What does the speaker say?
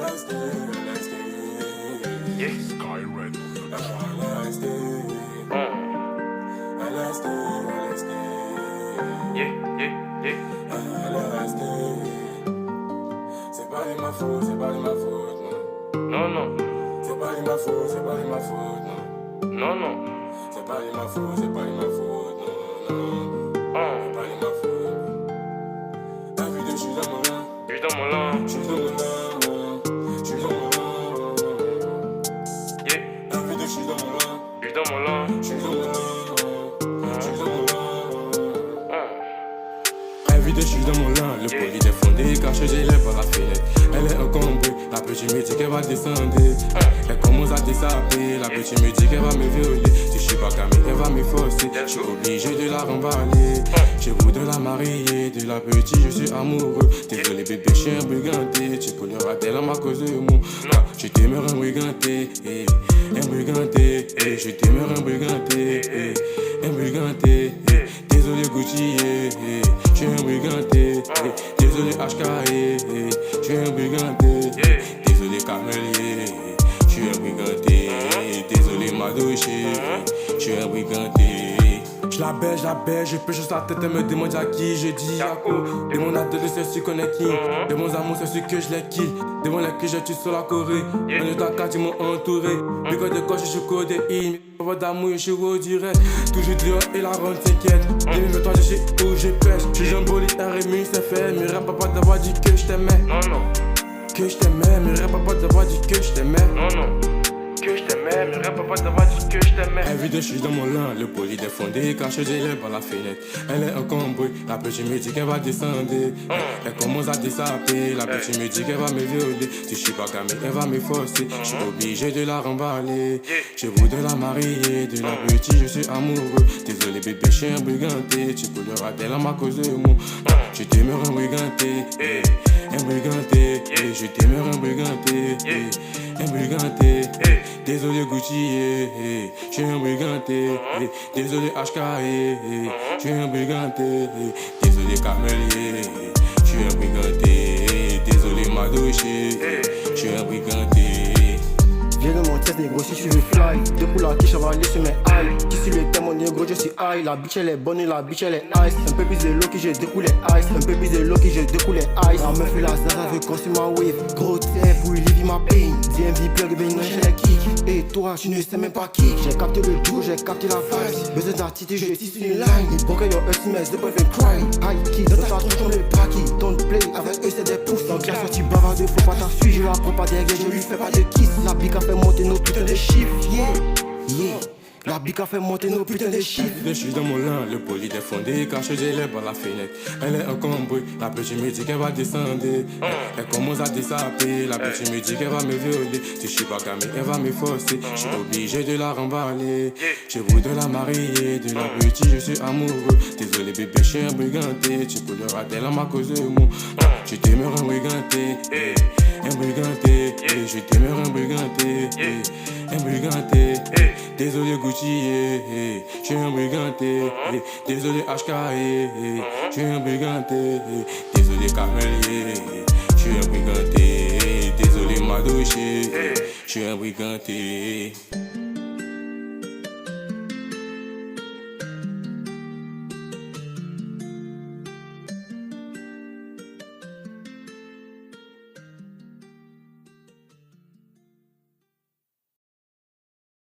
Yeah. Sky Red. Yeah, yeah, yeah. C'est pas de ma faute, c'est pas de ma faute, non. Non, non. C'est pas de ma faute, c'est pas de ma faute, non. Non, non. C'est pas de ma faute, c'est pas de ma faute, non, non. C'est pas de ma faute. La vie de je suis dans mon lin. Je suis dans mon lin. Je suis dans mon lin. Je suis dans mon lin. Yeah. La vie de je suis dans mon lin. Je suis dans mon lin. Je suis dans mon lin. Je suis dans mon lin. La vie de je suis dans mon lin. Le poli défendé, caché, j'ai les par la fenêtre. Elle est encombrée, la petite me dit qu'elle va descendre. Elle commence à dessaper, la petite me dit qu'elle va me violer. Si je suis pas camé, elle va me forcer. Je suis obligé de la remballer. Je voudrais la marier, de la petite je suis amoureux. Désolé bébé, je suis un briganté. Tu peux le rater là à cause de moi. Je t'aimerais un briganté, un briganté. Je t'aimerais un briganté, un briganté. Désolé Gucci, je suis un briganté. Désolé HK, je suis un briganté. Désolé Camelier, je suis un briganté. Désolé Madouché, je suis un briganté. Je la baise, je pêche sur sa tête, elle me demande à qui je dis Yako. Demande à deux, c'est celui qu'on est qui. De mon amour, c'est celui que je les kill. Devant les que je tue sur la Corée. On est dans 4, ils m'ont entouré. Bigode de coche, je suis codéine. Pas d'amour, je suis au direct. Toujours dehors et la ronde s'inquiète. 2023, je sais où je pêche. Je suis jamboli, RMU, c'est fait. Mais rap pas d'avoir dit que je t'aimais. Non, non. Que je t'aimais, mais rap pas d'avoir dit que je t'aimais. Non, non. Que je t'aimais, mais rap pas d'avoir dit que je t'aimais. Elle vit de je suis dans mon lin, le poli défendé, caché j'ai l'air par la fenêtre. Elle est encombrée, la petite me dit qu'elle va descendre. Elle commence à dessaper, la petite me dit qu'elle va me violer. Si je suis pas camé, elle va me forcer. Je suis obligé de la remballer. Je voudrais la marier, de la petite je suis amoureux. Désolé bébé, je suis un briganté. Tu peux le rater là à cause de moi. Je t'aimerais un briganté, un briganté. Je t'aimerais un briganté, un briganté. Désolé Gucci, je suis un briganté. Désolé HK, je suis un briganté. Désolé Camelier, je suis un briganté. Désolé Madouché, je suis un briganté. Viens de mon test négro si tu veux fly. Deux pour la quiche, on va aller sur mes high. Qui suis le thème, mon négro, je suis high. La bitch elle est bonne et la bitch elle est ice. Un peu plus de l'eau qui je découle les ice. Un peu plus de l'eau qui je découle les ice. La meuf et la zaza veut construire ma wave. Gros tête pour livrer ma pain. DMV plug, ben non, j'ai les kicks. Et toi, tu ne sais même pas qui. J'ai capté le tour, j'ai capté la vibe. Besoin d'attitude, je tisse une line. Ils broquent your SMS, they both fait cry. High key, dans ta touche, on les paki. Don't play, avec eux c'est des pouces. Donc la sortie bavarde, faut pas t'assuyer. Je la prends pas derrière, je lui fais pas de kiss. La bique a fait monter nos putains de chiffres, yeah, yeah. La bique a fait monter nos putains de chiffres. Je suis dans mon lin, le poli défendé, caché j'ai l'air par la fenêtre. Elle est encombrée, la petite me dit qu'elle va descendre. Elle commence à dessaper, la petite me dit qu'elle va me violer. Si je suis pas camé, elle va me forcer. Je suis obligé de la remballer. Je voudrais la marier, de la petite je suis amoureux. Désolé bébé, je suis un briganté. Tu peux le rater là à cause de moi. Je t'aimerais un briganté, un briganté. Je t'aimerais un briganté, un briganté. Désolé Gucci, je suis un briganté. Désolé HK, je suis un briganté. Désolé Camelier, je suis un briganté. Désolé Madouché, je suis un briganté.